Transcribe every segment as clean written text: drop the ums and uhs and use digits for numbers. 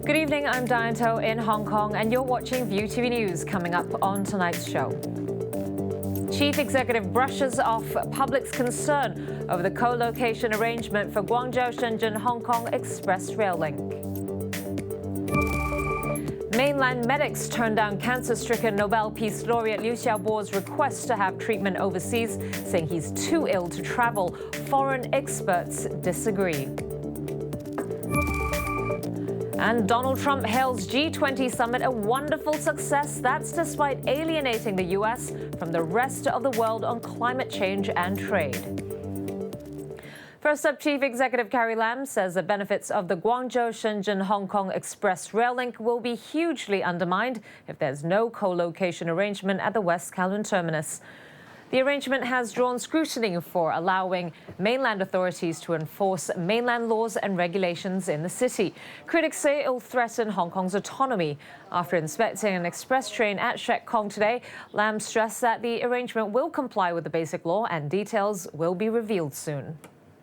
Good evening, I'm Diane in Hong Kong, and you're watching ViuTV News. Coming up on tonight's show. Chief Executive brushes off public's concern over the co-location arrangement for Guangzhou-Shenzhen-Hong Kong Express Rail Link. Mainland medics turned down cancer-stricken Nobel Peace Laureate Liu Xiaobo's request to have treatment overseas, saying he's too ill to travel. Foreign experts disagree. And Donald Trump hails G20 summit a wonderful success. That's despite alienating the U.S. from the rest of the world on climate change and trade. First up, Chief Executive Carrie Lam says the benefits of the Guangzhou-Shenzhen-Hong Kong Express Rail Link will be hugely undermined if there's no co-location arrangement at the West Kowloon terminus. The arrangement has drawn scrutiny for allowing mainland authorities to enforce mainland laws and regulations in the city. Critics say it will threaten Hong Kong's autonomy. After inspecting an express train at Shek Kong today, Lam stressed that the arrangement will comply with the basic law and details will be revealed soon.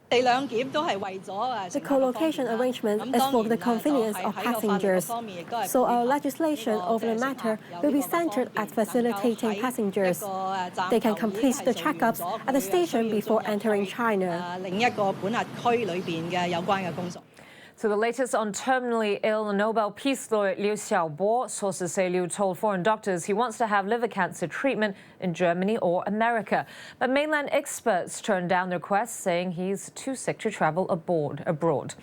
The co-location arrangement is for the convenience of passengers, so our legislation over the matter will be centered at facilitating passengers. They can complete the checkups at the station before entering China. So the latest on terminally ill Nobel Peace Laureate Liu Xiaobo. Sources say Liu told foreign doctors he wants to have liver cancer treatment in Germany or America. But mainland experts turned down the request, saying he's too sick to travel abroad.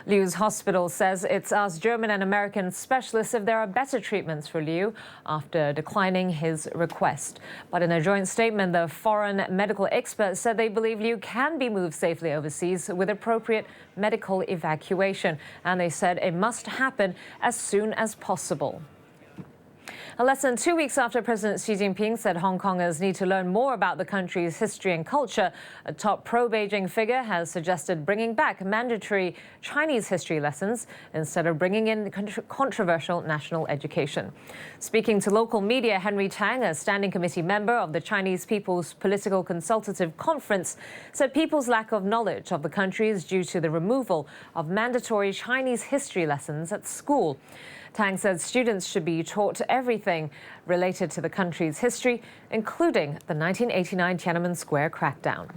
Liu's hospital says it's asked German and American specialists if there are better treatments for Liu after declining his request. But in a joint statement, the foreign medical experts said they believe Liu can be moved safely overseas with appropriate medical evacuation. And they said it must happen as soon as possible. Less than 2 weeks after President Xi Jinping said Hong Kongers need to learn more about the country's history and culture, a top pro-Beijing figure has suggested bringing back mandatory Chinese history lessons instead of bringing in controversial national education. Speaking to local media, Henry Tang, a standing committee member of the Chinese People's Political Consultative Conference, said people's lack of knowledge of the country is due to the removal of mandatory Chinese history lessons at school. Tang said students should be taught everything related to the country's history, including the 1989 Tiananmen Square crackdown.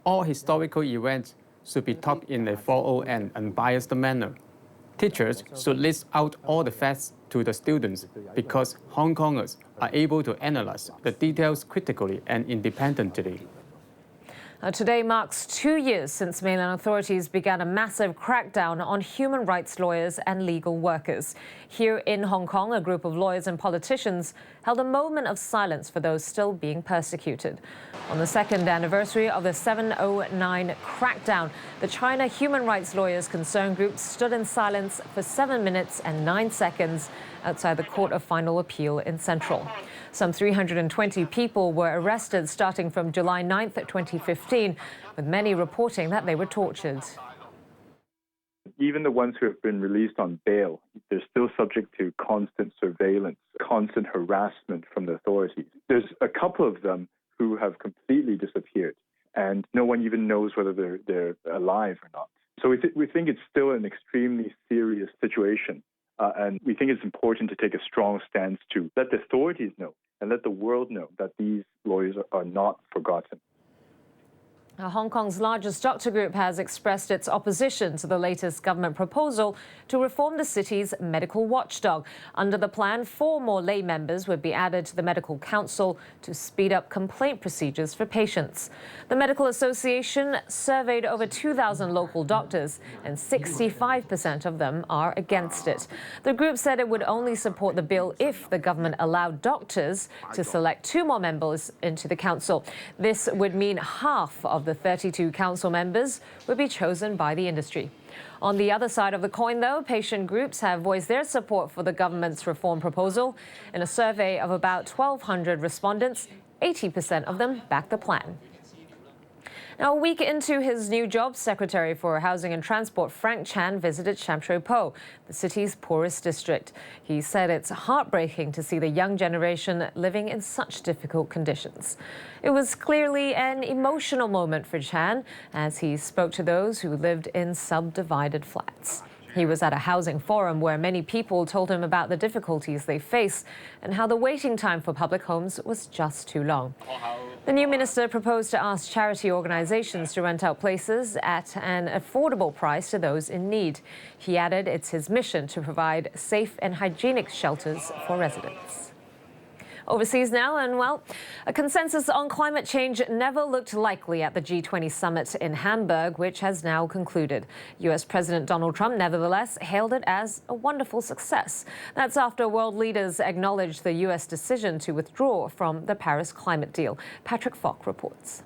All historical events should be taught in a thorough and unbiased manner. Teachers should list out all the facts to the students because Hong Kongers are able to analyze the details critically and independently. Today marks 2 years since mainland authorities began a massive crackdown on human rights lawyers and legal workers. Here in Hong Kong, a group of lawyers and politicians held a moment of silence for those still being persecuted. On the second anniversary of the 709 crackdown, the China Human Rights Lawyers Concern Group stood in silence for 7 minutes and 9 seconds outside the Court of Final Appeal in Central. Some 320 people were arrested starting from July 9th, 2015, with many reporting that they were tortured. Even the ones who have been released on bail, they're still subject to constant surveillance, constant harassment from the authorities. There's a couple of them who have completely disappeared, and no one even knows whether they're alive or not. So we think it's still an extremely serious situation. And we think it's important to take a strong stance to let the authorities know and let the world know that these lawyers are not forgotten. Hong Kong's largest doctor group has expressed its opposition to the latest government proposal to reform the city's medical watchdog. Under the plan, 4 more lay members would be added to the Medical Council to speed up complaint procedures for patients. The Medical Association surveyed over 2,000 local doctors, and 65% of them are against it. The group said it would only support the bill if the government allowed doctors to select 2 more members into the council. This would mean half of the 32 council members would be chosen by the industry. On the other side of the coin, though, patient groups have voiced their support for the government's reform proposal. In a survey of about 1,200 respondents, 80% of them backed the plan. Now, a week into his new job, Secretary for Housing and Transport Frank Chan visited Sham Shui Po, the city's poorest district. He said it's heartbreaking to see the young generation living in such difficult conditions. It was clearly an emotional moment for Chan as he spoke to those who lived in subdivided flats. He was at a housing forum where many people told him about the difficulties they face and how the waiting time for public homes was just too long. The new minister proposed to ask charity organizations to rent out places at an affordable price to those in need. He added it's his mission to provide safe and hygienic shelters for residents. Overseas now, and well, a consensus on climate change never looked likely at the G20 summit in Hamburg, which has now concluded. US President Donald Trump nevertheless hailed it as a wonderful success. That's after world leaders acknowledged the US decision to withdraw from the Paris climate deal. Patrick Falk reports.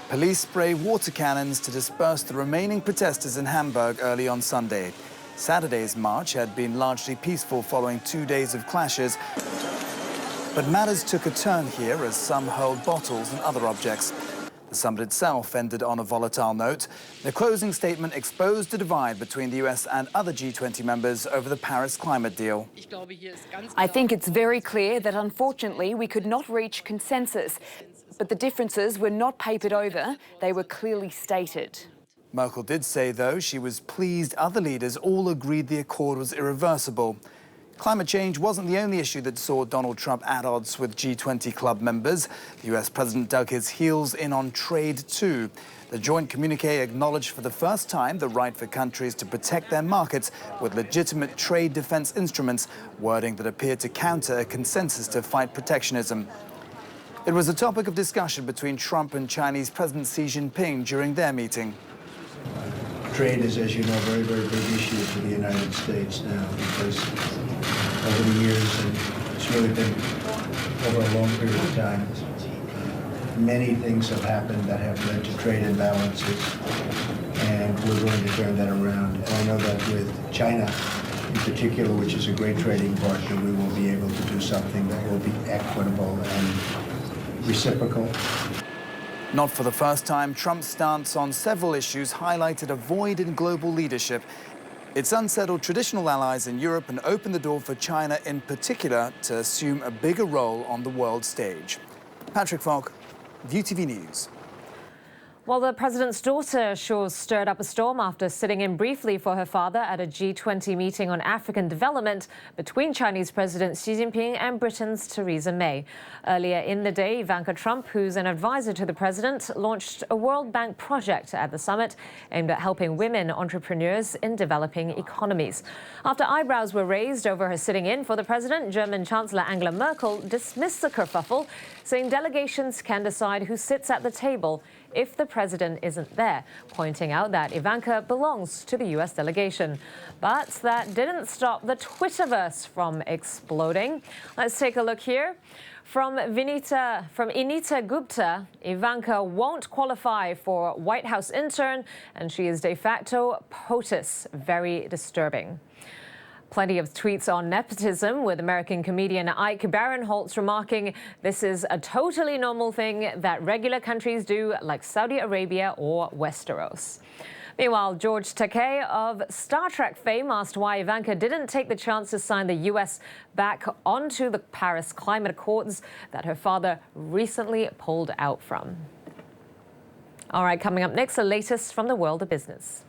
Police spray water cannons to disperse the remaining protesters in Hamburg early on Sunday. Saturday's march had been largely peaceful following 2 days of clashes. But matters took a turn here as some hurled bottles and other objects. The summit itself ended on a volatile note. The closing statement exposed the divide between the US and other G20 members over the Paris climate deal. I think it's very clear that unfortunately we could not reach consensus. But the differences were not papered over, they were clearly stated. Merkel did say, though, she was pleased other leaders all agreed the accord was irreversible. Climate change wasn't the only issue that saw Donald Trump at odds with G20 club members. The US president dug his heels in on trade, too. The joint communiqué acknowledged for the first time the right for countries to protect their markets with legitimate trade defense instruments, wording that appeared to counter a consensus to fight protectionism. It was a topic of discussion between Trump and Chinese President Xi Jinping during their meeting. Trade is, as you know, a very, very big issue for the United States now because over the years, and it's really been over a long period of time, many things have happened that have led to trade imbalances, and we're going to turn that around. And I know that with China in particular, which is a great trading partner, we will be able to do something that will be equitable and reciprocal. Not for the first time, Trump's stance on several issues highlighted a void in global leadership. It's unsettled traditional allies in Europe and opened the door for China in particular to assume a bigger role on the world stage. Patrick Falk, ViuTV News. Well, the president's daughter sure stirred up a storm after sitting in briefly for her father at a G20 meeting on African development between Chinese President Xi Jinping and Britain's Theresa May. Earlier in the day, Ivanka Trump, who's an advisor to the president, launched a World Bank project at the summit aimed at helping women entrepreneurs in developing economies. After eyebrows were raised over her sitting in for the president, German Chancellor Angela Merkel dismissed the kerfuffle, saying delegations can decide who sits at the table if the president isn't there, pointing out that Ivanka belongs to the US delegation. But that didn't stop the Twitterverse from exploding. Let's take a look here. From Inita Gupta, Ivanka won't qualify for White House intern, and she is de facto POTUS. Very disturbing. Plenty of tweets on nepotism, with American comedian Ike Barinholtz remarking this is a totally normal thing that regular countries do, like Saudi Arabia or Westeros. Meanwhile, George Takei of Star Trek fame asked why Ivanka didn't take the chance to sign the U.S. back onto the Paris Climate Accords that her father recently pulled out from. All right, coming up next, the latest from the world of business.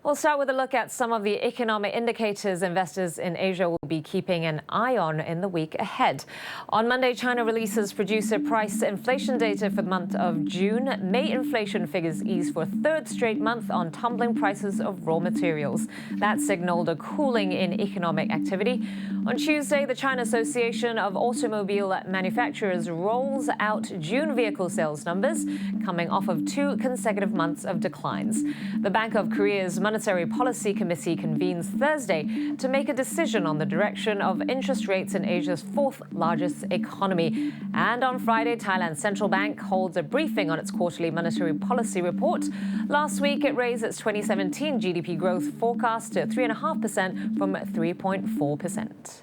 We'll start with a look at some of the economic indicators investors in Asia will be keeping an eye on in the week ahead. On Monday, China releases producer price inflation data for the month of June. May inflation figures ease for a third straight month on tumbling prices of raw materials. That signaled a cooling in economic activity. On Tuesday, the China Association of Automobile Manufacturers rolls out June vehicle sales numbers, coming off of 2 consecutive months of declines. The Bank of Korea's Monetary Policy Committee convenes Thursday to make a decision on the direction of interest rates in Asia's 4th largest economy. And on Friday, Thailand's central bank holds a briefing on its quarterly monetary policy report. Last week, it raised its 2017 GDP growth forecast to 3.5% from 3.4%.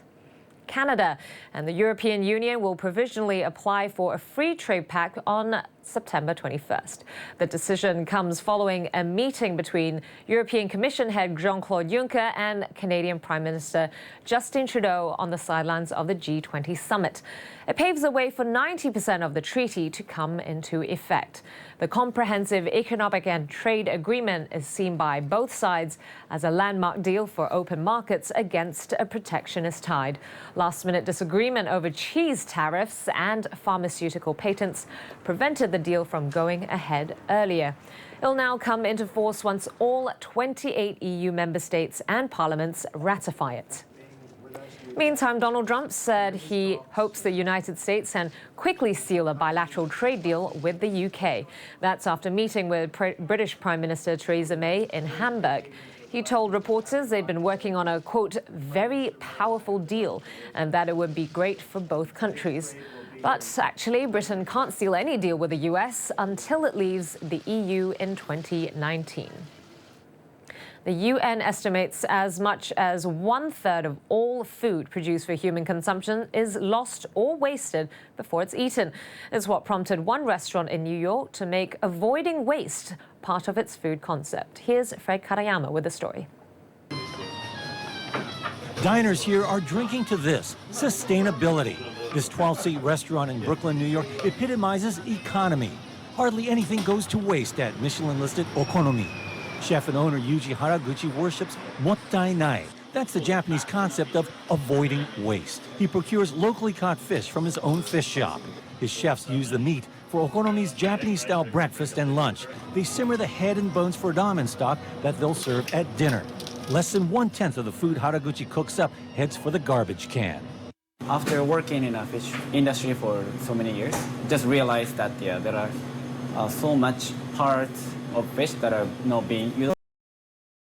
Canada and the European Union will provisionally apply for a free trade pact on September 21st. The decision comes following a meeting between European Commission head Jean-Claude Juncker and Canadian Prime Minister Justin Trudeau on the sidelines of the G20 summit. It paves the way for 90% of the treaty to come into effect. The Comprehensive Economic and Trade Agreement is seen by both sides as a landmark deal for open markets against a protectionist tide. Last-minute disagreement over cheese tariffs and pharmaceutical patents prevented the deal from going ahead earlier. It'll now come into force once all 28 EU member states and parliaments ratify it. Meantime, Donald Trump said he hopes the United States can quickly seal a bilateral trade deal with the UK. That's after meeting with British Prime Minister Theresa May in Hamburg. He told reporters they'd been working on a, quote, very powerful deal and that it would be great for both countries. But actually, Britain can't seal any deal with the US until it leaves the EU in 2019. The UN estimates as much as 1/3 of all food produced for human consumption is lost or wasted before it's eaten. It's what prompted one restaurant in New York to make avoiding waste part of its food concept. Here's Fred Karayama with the story. Diners here are drinking to this, sustainability. This 12-seat restaurant in Brooklyn, New York, epitomizes economy. Hardly anything goes to waste at Michelin-listed Okonomi. Chef and owner Yuji Haraguchi worships mottai nai. That's the Japanese concept of avoiding waste. He procures locally caught fish from his own fish shop. His chefs use the meat for Okonomi's Japanese-style breakfast and lunch. They simmer the head and bones for ramen stock that they'll serve at dinner. Less than 1/10 of the food Haraguchi cooks up heads for the garbage can. After working in a fish industry for so many years, just realized that there are so much parts of fish that are not being used.